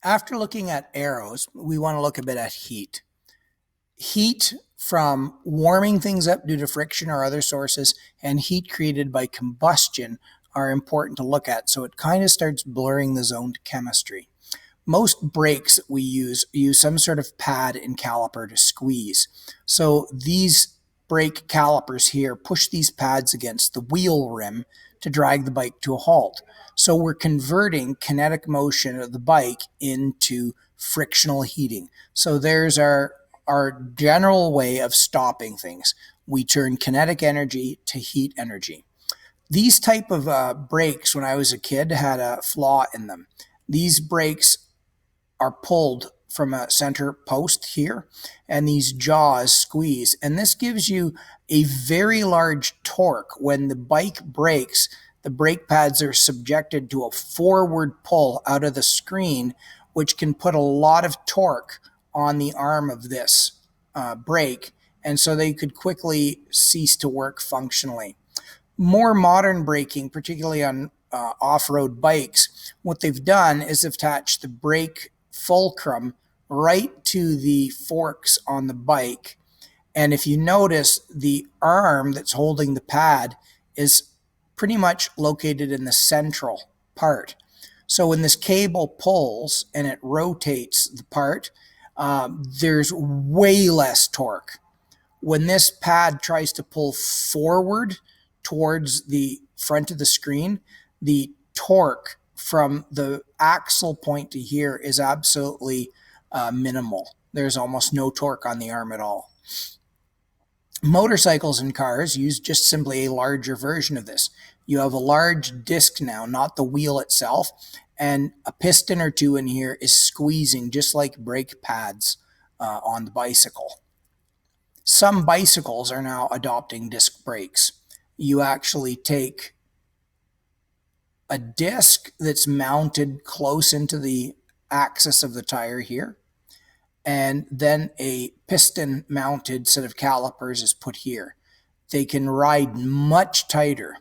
After looking at arrows, we want to look a bit at heat. Heat from warming things up due to friction or other sources, and heat created by combustion are important to look at, so it kind of starts blurring the zone to chemistry. Most brakes that we use some sort of pad and caliper to squeeze. So these brake calipers here push these pads against the wheel rim to drag the bike to a halt. So we're converting kinetic motion of the bike into frictional heating. So there's our general way of stopping things. We turn kinetic energy to heat energy. These type of brakes, when I was a kid, had a flaw in them. These brakes are pulled from a center post here, and these jaws squeeze. And this gives you a very large torque. When the bike brakes, the brake pads are subjected to a forward pull out of the screen, which can put a lot of torque on the arm of this brake, and so they could quickly cease to work functionally. More modern braking, particularly on off-road bikes, what they've done is attach the brake fulcrum right to the forks on the bike. And if you notice, the arm that's holding the pad is pretty much located in the central part. So when this cable pulls and it rotates the part, there's way less torque. When this pad tries to pull forward towards the front of the screen, the torque from the axle point to here is absolutely minimal. There's almost no torque on the arm at all. Motorcycles and cars use just simply a larger version of this. You have a large disc now, not the wheel itself, and a piston or two in here is squeezing just like brake pads on the bicycle. Some bicycles are now adopting disc brakes. You actually take a disc that's mounted close into the axis of the tire here, and then a piston mounted set of calipers is put here. They can ride much tighter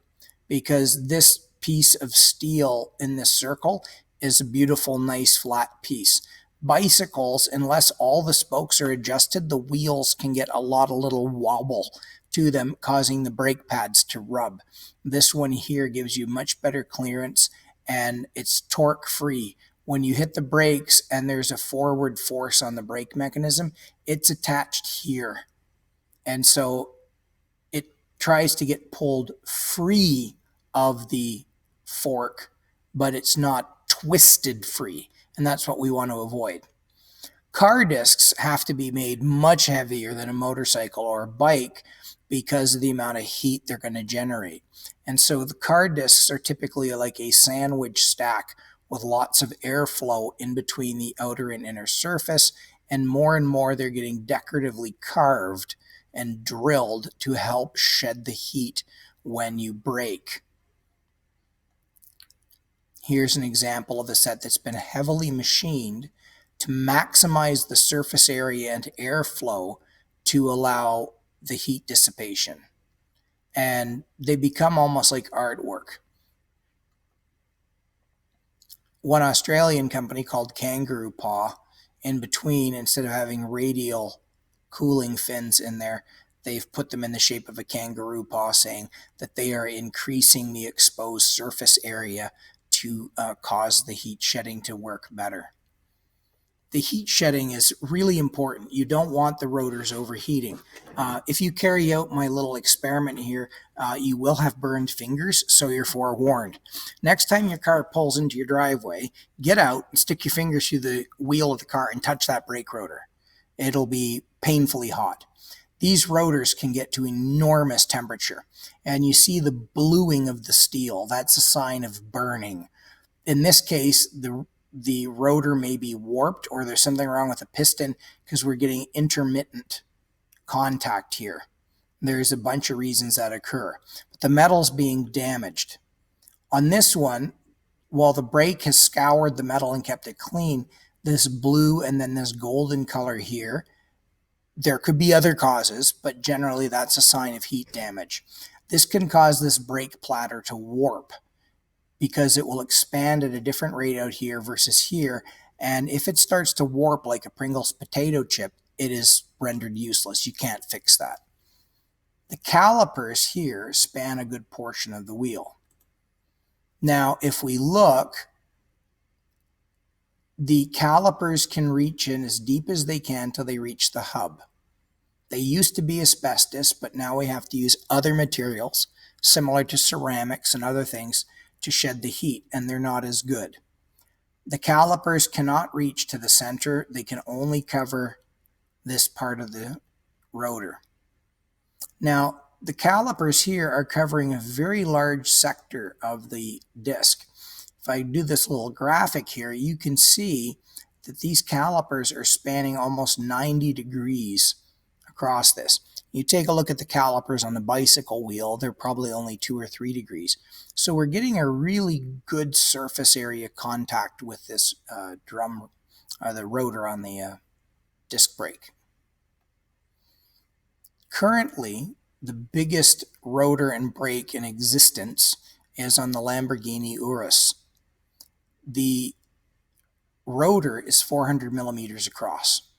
because this piece of steel in this circle is a beautiful, nice flat piece. Bicycles, unless all the spokes are adjusted, the wheels can get a lot of little wobble to them, causing the brake pads to rub. This one here gives you much better clearance, and it's torque free. When you hit the brakes and there's a forward force on the brake mechanism, it's attached here. And so it tries to get pulled free of the fork, but it's not twisted free. And that's what we want to avoid. Car discs have to be made much heavier than a motorcycle or a bike because of the amount of heat they're going to generate. And so the car discs are typically like a sandwich stack with lots of airflow in between the outer and inner surface, and more they're getting decoratively carved and drilled to help shed the heat when you brake. Here's an example of a set that's been heavily machined to maximize the surface area and airflow to allow the heat dissipation. And they become almost like artwork. One Australian company called Kangaroo Paw, in between, instead of having radial cooling fins in there, they've put them in the shape of a kangaroo paw, saying that they are increasing the exposed surface area to cause the heat shedding to work better. The heat shedding is really important. You don't want the rotors overheating. If you carry out my little experiment here, you will have burned fingers, so you're forewarned. Next time your car pulls into your driveway, get out and stick your fingers through the wheel of the car and touch that brake rotor. It'll be painfully hot. These rotors can get to enormous temperature, and you see the bluing of the steel. That's a sign of burning. In this case, the rotor may be warped, or there's something wrong with the piston because we're getting intermittent contact here. There's a bunch of reasons that occur, but the metal's being damaged. On this one, while the brake has scoured the metal and kept it clean, this blue and then this golden color here, there could be other causes, but generally that's a sign of heat damage. This can cause this brake platter to warp, because it will expand at a different rate out here versus here, And if it starts to warp like a Pringles potato chip, it is rendered useless. You can't fix that. The calipers here span a good portion of the wheel. Now, if we look, the calipers can reach in as deep as they can till they reach the hub. They used to be asbestos, but now we have to use other materials, similar to ceramics and other things, to shed the heat, and they're not as good. The calipers cannot reach to the center. They can only cover this part of the rotor. Now, the calipers here are covering a very large sector of the disc. If I do this little graphic here, you can see that these calipers are spanning almost 90 degrees across this. You take a look at the calipers on the bicycle wheel, they're probably only 2 or 3 degrees. So we're getting a really good surface area contact with this the rotor on the disc brake. Currently, the biggest rotor and brake in existence is on the Lamborghini Urus. The rotor is 400 millimeters across.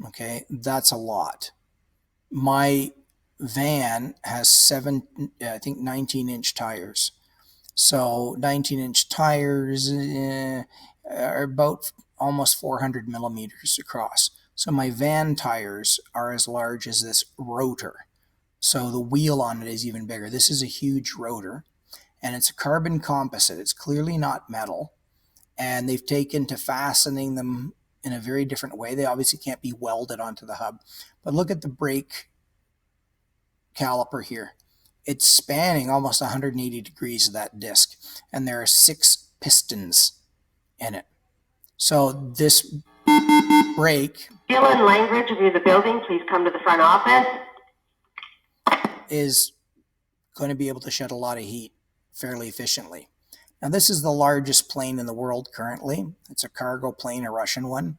Okay, that's a lot. My van has 19-inch tires. So 19-inch tires are about almost 400 millimeters across. So my van tires are as large as this rotor. So the wheel on it is even bigger. This is a huge rotor, and it's a carbon composite. It's clearly not metal, and they've taken to fastening them in a very different way. They obviously can't be welded onto the hub. But look at the brake caliper here. It's spanning almost 180 degrees of that disc, and there are 6 pistons in it. So this brake Dylan Langridge of the building, please come to the front office. Is going to be able to shed a lot of heat fairly efficiently. Now, this is the largest plane in the world currently. It's a cargo plane, a Russian one.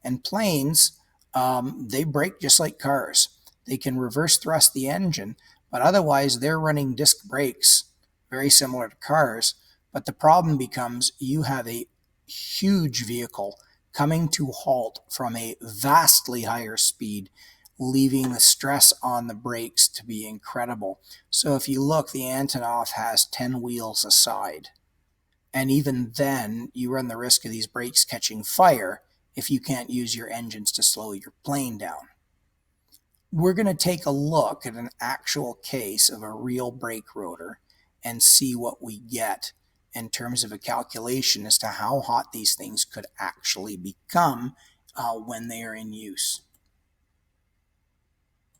And planes, they brake just like cars. They can reverse thrust the engine, but otherwise they're running disc brakes, very similar to cars. But the problem becomes you have a huge vehicle coming to halt from a vastly higher speed, leaving the stress on the brakes to be incredible. So if you look, the Antonov has 10 wheels aside. And even then, you run the risk of these brakes catching fire if you can't use your engines to slow your plane down. We're going to take a look at an actual case of a real brake rotor and see what we get in terms of a calculation as to how hot these things could actually become when they are in use.